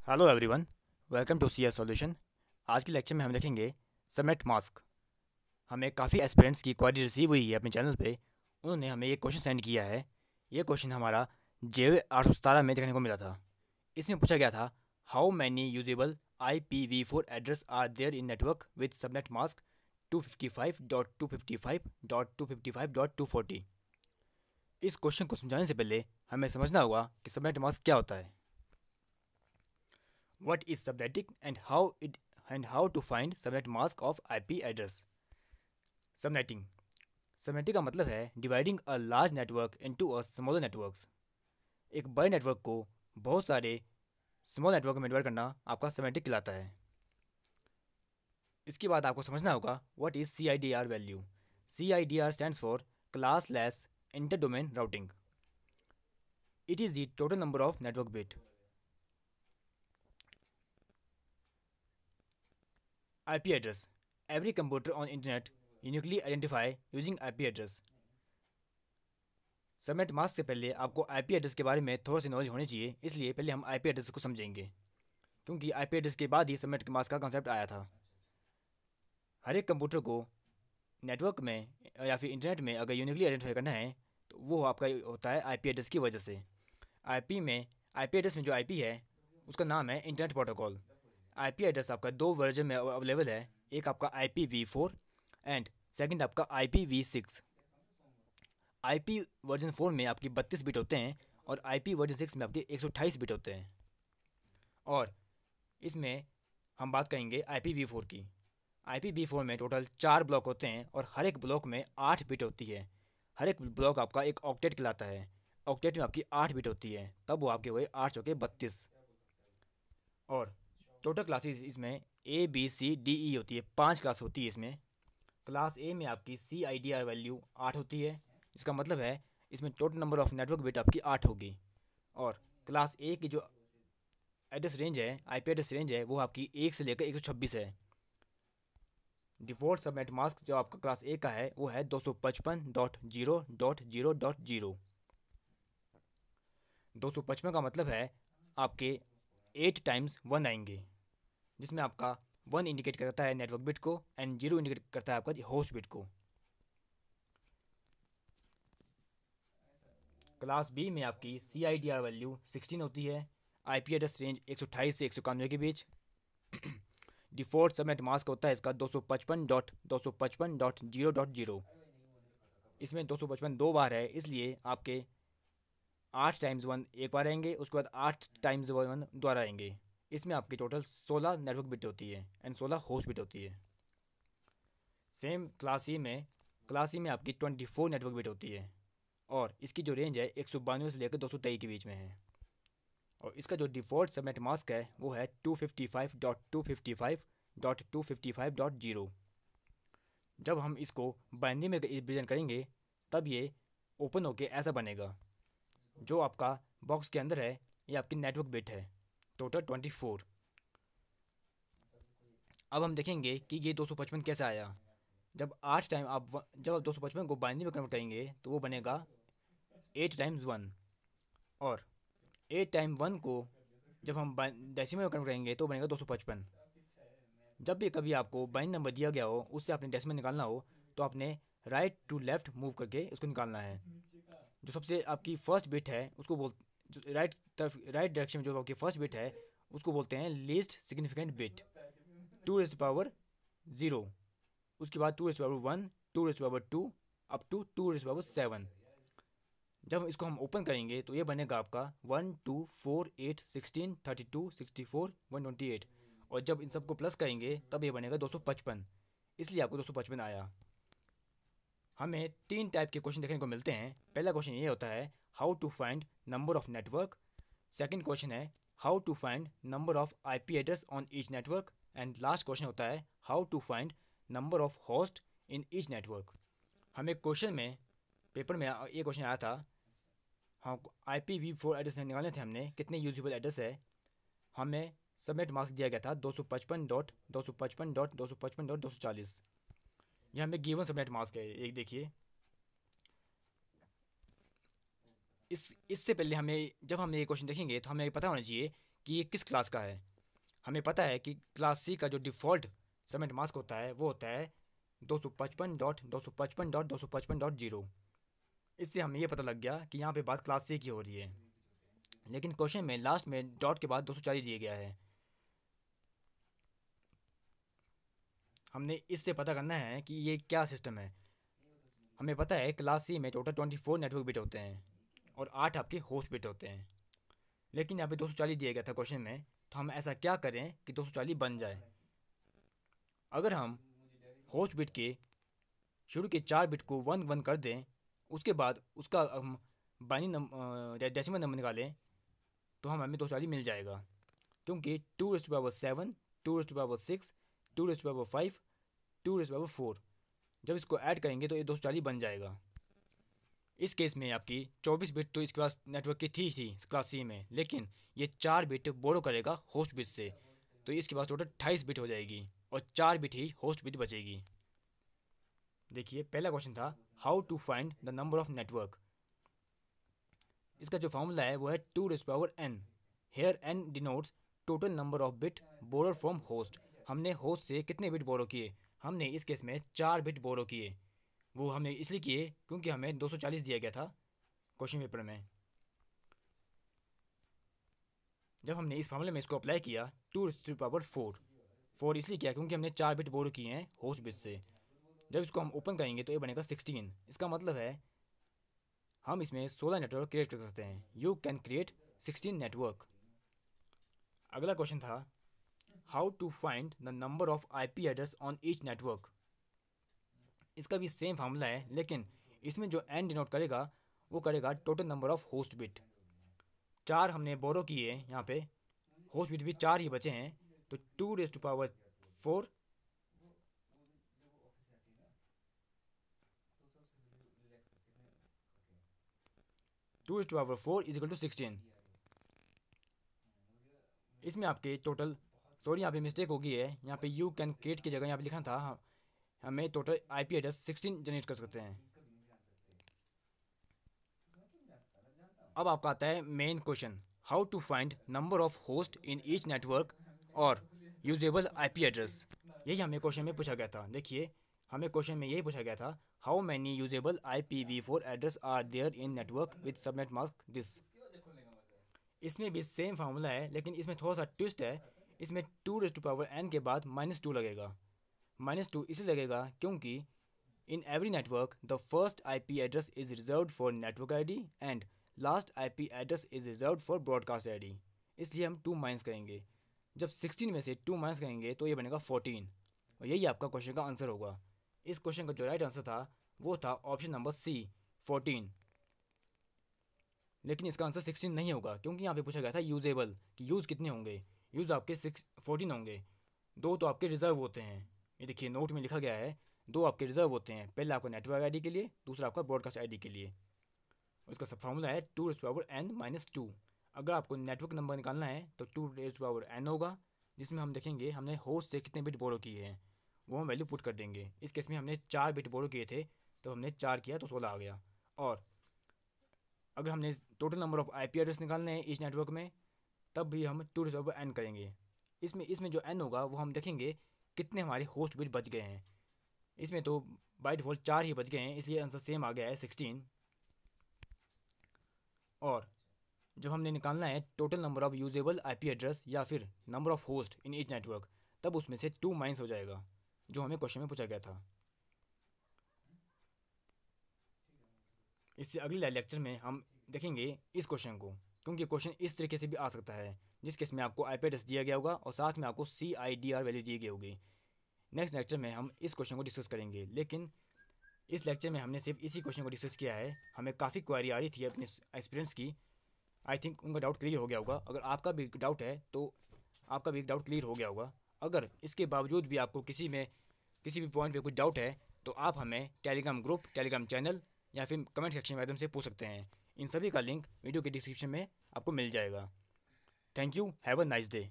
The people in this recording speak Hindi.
Hello everyone, welcome to C S solution. आज के लेक्चर में हम देखेंगे सबनेट मास्क। हमें काफ़ी एस्पिरेंट्स की क्वारी रिसीव हुई है अपने चैनल पे। उन्होंने हमें ये क्वेश्चन सेंड किया है। ये क्वेश्चन हमारा जे 817 में देखने को मिला था। इसमें पूछा गया था, how many usable IPv4 address are there in network with subnet mask 255.255.255.240। इस क्वेश्चन को समझाने से पहले हमें समझना होगा कि सबनेट मास्क क्या होता है, what is subnetting and how to find subnet mask of IP address. Subnetting का मतलब है dividing a large network into a smaller networks. एक बड़े नेटवर्क को बहुत सारे स्मॉल नेटवर्क में डिवाइड करना आपका सबनेटिंग कहलाता है। इसके बाद आपको समझना होगा what is CIDR value. CIDR stands for class less inter domain routing. It is the total number of network bit. IP address. Every computer on internet uniquely identify using IP address. Subnet mask से पहले आपको IP एड्रेस के बारे में थोड़ा सी नॉलेज होनी चाहिए, इसलिए पहले हम IP एड्रेस को समझेंगे, क्योंकि IP एड्रेस के बाद ही सबनेट मास्क का कॉन्सेप्ट आया था। हर एक कंप्यूटर को नेटवर्क में या फिर इंटरनेट में अगर यूनिकली आइडेंटिफाई करना है तो वो आपका होता है IP एड्रेस की वजह से। IP एड्रेस में जो IP है उसका नाम है इंटरनेट प्रोटोकॉल। IP एड्रेस आपका दो वर्जन में अवेलेबल है, एक आपका IPv4 एंड सेकंड आपका IPv6। IP वर्जन 4 में आपकी 32 बिट होते हैं और IP वर्जन 6 में आपके 128 बिट होते हैं। और इसमें हम बात करेंगे IPv4 की। IPv4 में टोटल 4 ब्लॉक होते हैं और हर एक ब्लॉक में 8 बिट होती है। हर एक ब्लॉक आपका एक ऑक्टेट कहलाता है। ऑक्टेट में आपकी 8 बिट होती है, तब वो आपके हुए 8 चौके 32। और टोटल क्लासेस इसमें ABCDE होती है, 5 क्लास होती है इसमें। क्लास ए में आपकी CIDR वैल्यू 8 होती है, इसका मतलब है इसमें total number of network bit आपकी 8 होगी। और क्लास ए की जो एड्रेस रेंज है, IP एड्रेस रेंज है, वो आपकी 1 से लेकर 126 है। डिफ़ॉल्ट सबनेट मास्क जो आपका क्लास ए का है वो है 255.0.0.0। 255 का मतलब है आपके 8 टाइम्स 1 आएंगे, जिसमें आपका 1 इंडिकेट करता है नेटवर्क बिट को एंड 0 इंडिकेट करता है आपका होस्ट बिट को। क्लास बी में आपकी CIDR वैल्यू 16 होती है। IP एड्रेस रेंज 128 से 191 के बीच। डिफ़ॉल्ट सबनेट मास्क होता है इसका 255.255.0.0। इसमें 255 दो बार है, इसलिए आपके 8 टाइम्स 1 एक बार आएंगे, उसके बाद 8 टाइम्स 1 दोबारा आएंगे। इसमें आपकी टोटल 16 नेटवर्क बिट होती है एंड 16 होस्ट बिट होती है। सेम क्लास सी में आपकी 24 नेटवर्क बिट होती है और इसकी जो रेंज है 192 से लेकर 223 के बीच में है। और इसका जो डिफ़ॉल्ट सबनेट मास्क है वो है 255.255.255.0। जब हम इसको बाइनरी में रिप्रेजेंट करेंगे तब ये ओपन होके ऐसा बनेगा। जो आपका बॉक्स के अंदर है ये आपकी नेटवर्क बिट है, टोटल 24। अब हम देखेंगे कि ये 255 कैसे आया। जब 255 को बाइनरी में कन्वर्ट करेंगे तो वो बनेगा 8 टाइम्स 1। और 8 टाइम 1 को जब हम डेसिमल में कन्वर्ट करेंगे तो बनेगा 255। जब भी कभी आपको बाइनरी नंबर दिया गया हो उससे आपने डेसिमल निकालना हो तो आपने राइट टू लेफ्ट मूव करके उसको निकालना है। जो सबसे आपकी फर्स्ट बिट है उसको राइट डायरेक्शन में जो आपकी फर्स्ट बिट है उसको बोलते हैं लीस्ट सिग्निफिकेंट बिट, 2⁻0। उसके बाद 2⁻1, 2⁻2 अप टू 2⁻7। जब इसको हम ओपन करेंगे तो ये बनेगा आपका 1 2 4 8 16 32 64 128। और जब इन सबको प्लस करेंगे तब ये बनेगा 255, इसलिए आपको 255 आया। हमें 3 टाइप के क्वेश्चन देखने को मिलते हैं। पहला क्वेश्चन ये होता है how to find number of network. Second question है how to find number of IP address on each network. And last question होता है how to find number of host in each network. हमें क्वेश्चन में पेपर में ये क्वेश्चन आया था, हाँ IPv4 एड्रेस निकालने थे हमने, कितने यूजेबल एड्रेस है। हमें सबनेट मास्क दिया गया था 255.255.255.240। यह हमें गिवन सबनेट मास्क है, एक देखिए। इससे पहले हमें जब हम ये क्वेश्चन देखेंगे तो हमें पता होना चाहिए कि ये किस क्लास का है। हमें पता है कि क्लास सी का जो डिफ़ॉल्ट सबनेट मास्क होता है वो होता है 255.255.255.0। इससे हमें ये पता लग गया कि यहाँ पे बात क्लास सी की हो रही है। लेकिन क्वेश्चन में लास्ट में डॉट के बाद 240 दिया गया है। हमने इससे पता करना है कि ये क्या सिस्टम है। हमें पता है क्लास सी में टोटल 24 नेटवर्क बिट होते हैं और 8 आपके होस्ट बिट होते हैं। लेकिन यहाँ पे 240 दिया गया था क्वेश्चन में, तो हम ऐसा क्या करें कि 240 बन जाए। अगर हम होस्ट बिट के शुरू के 4 बिट को 1 1 कर दें, उसके बाद उसका हम बाइनरी डेसिमल नंबर निकालें, तो हमें 240 मिल जाएगा। क्योंकि 2⁻7, 2⁻6, 2⁻5, 2⁻4 जब इसको ऐड करेंगे तो ये 240 बन जाएगा। इस केस में आपकी 24 बिट तो इस क्लास नेटवर्क की थी क्लास सी में, लेकिन ये 4 बिट बोरो करेगा होस्ट बिट से, तो इसके पास टोटल 28 बिट हो जाएगी और 4 बिट ही होस्ट बिट बचेगी। देखिए पहला क्वेश्चन था how to find the number of network. इसका जो फॉर्मूला है वो है 2⁻n। Here n denotes total number of bit borrowed from host. हमने होस्ट से कितने बिट बोरो किए, हमने इस केस में 4 बिट बोरो किए। वो हमने इसलिए किए क्योंकि हमें 240 दिया गया था क्वेश्चन पेपर में। जब हमने इस फॉर्मूले में इसको अप्लाई किया 2⁻4 इसलिए किया क्योंकि हमने 4 बिट बोरो किए हैं होस्ट बिट से। जब इसको हम ओपन करेंगे तो ये बनेगा 16। इसका मतलब है हम इसमें 16 नेटवर्क क्रिएट कर सकते हैं। You can create 16 network. अगला क्वेश्चन था how to find the number of IP address on each network. इसका भी सेम फार्मूला है, लेकिन इसमें जो n डिनोट करेगा वो करेगा total number of host bit. 4 हमने बोरो किए हैं, यहाँ पे होस्ट बिट भी 4 ही बचे हैं, तो 2⁻4 2⁻4 इज इक्वल टू 16। इसमें आपके टोटल, सॉरी यहाँ पे मिस्टेक हो गई है, यहाँ पे यू कैन क्रिएट की जगह यहाँ पे लिखना था हमें टोटल IP एड्रेस 16 जनरेट कर सकते हैं। अब आपका आता है main question how to find number of host in each network और यूजेबल IP एड्रेस। यही हमें क्वेश्चन में पूछा गया था। देखिए हमें क्वेश्चन में यही पूछा गया था how many usable IPv4 address are there in network with subnet mask this. इसमें भी सेम फार्मूला है, लेकिन इसमें थोड़ा सा ट्विस्ट है। इसमें 2⁻n के बाद -2 लगेगा। -2 इसलिए लगेगा क्योंकि in every network the first IP address is reserved for network ID and last IP address is reserved for broadcast ID। इसलिए हम 2 माइनस करेंगे। जब 16 में से 2 माइनस करेंगे तो ये बनेगा 14, और यही आपका क्वेश्चन का आंसर होगा। इस क्वेश्चन का जो राइट आंसर था वो था ऑप्शन नंबर C 14। लेकिन इसका आंसर 16 नहीं होगा, क्योंकि यहाँ पे पूछा गया था यूजेबल कि यूज़ कितने होंगे। यूज़ आपके 14 होंगे। 2 तो आपके रिजर्व होते हैं। ये देखिए नोट में लिखा गया है 2 आपके रिजर्व होते हैं। पहला आपका नेटवर्क ID के लिए, दूसरा आपका ब्रॉडकास्ट ID के लिए। इसका सब फार्मूला है 2⁻n-2। अगर आपको नेटवर्क नंबर निकालना है तो 2⁻n होगा, जिसमें हम देखेंगे हमने होस्ट से कितने बिट बोरो किए हैं, वो हम वैल्यू पुट कर देंगे। इस केस में हमने 4 बिट बोरो किए थे, तो हमने 4 किया तो 16 आ गया। और अगर हमने total number of IP address निकालने हैं इस नेटवर्क में, तब भी हम 2⁻n करेंगे। इसमें जो n होगा वो हम देखेंगे कितने हमारे होस्ट बिट बच गए हैं। इसमें तो बाय डिफ़ॉल्ट 4 ही बच गए हैं, इसलिए आंसर सेम आ गया है 16। और जब हमने निकालना है total number of usable IP address या फिर number of host in each network, तब उसमें से 2 माइनस हो जाएगा, जो हमें क्वेश्चन में पूछा गया था। इससे अगले लेक्चर में हम देखेंगे इस क्वेश्चन को, क्योंकि क्वेश्चन इस तरीके से भी आ सकता है, जिस केस में आपको IP एड्रेस दिया गया होगा और साथ में आपको CIDR वैल्यू दी गई होगी। नेक्स्ट लेक्चर में हम इस क्वेश्चन को डिस्कस करेंगे, लेकिन इस लेक्चर में हमने सिर्फ इसी क्वेश्चन को डिस्कस किया है। हमें काफ़ी क्वेरी आ रही थी अपने एक्सपीरियंस की। आई थिंक उनका डाउट क्लियर हो गया होगा। अगर आपका भी डाउट है तो आपका भी डाउट क्लियर हो गया होगा। अगर इसके बावजूद भी आपको किसी भी पॉइंट पे कुछ डाउट है तो आप हमें टेलीग्राम ग्रुप, टेलीग्राम चैनल या फिर कमेंट सेक्शन के माध्यम से पूछ सकते हैं। इन सभी का लिंक वीडियो के डिस्क्रिप्शन में आपको मिल जाएगा। Thank you, have a nice day.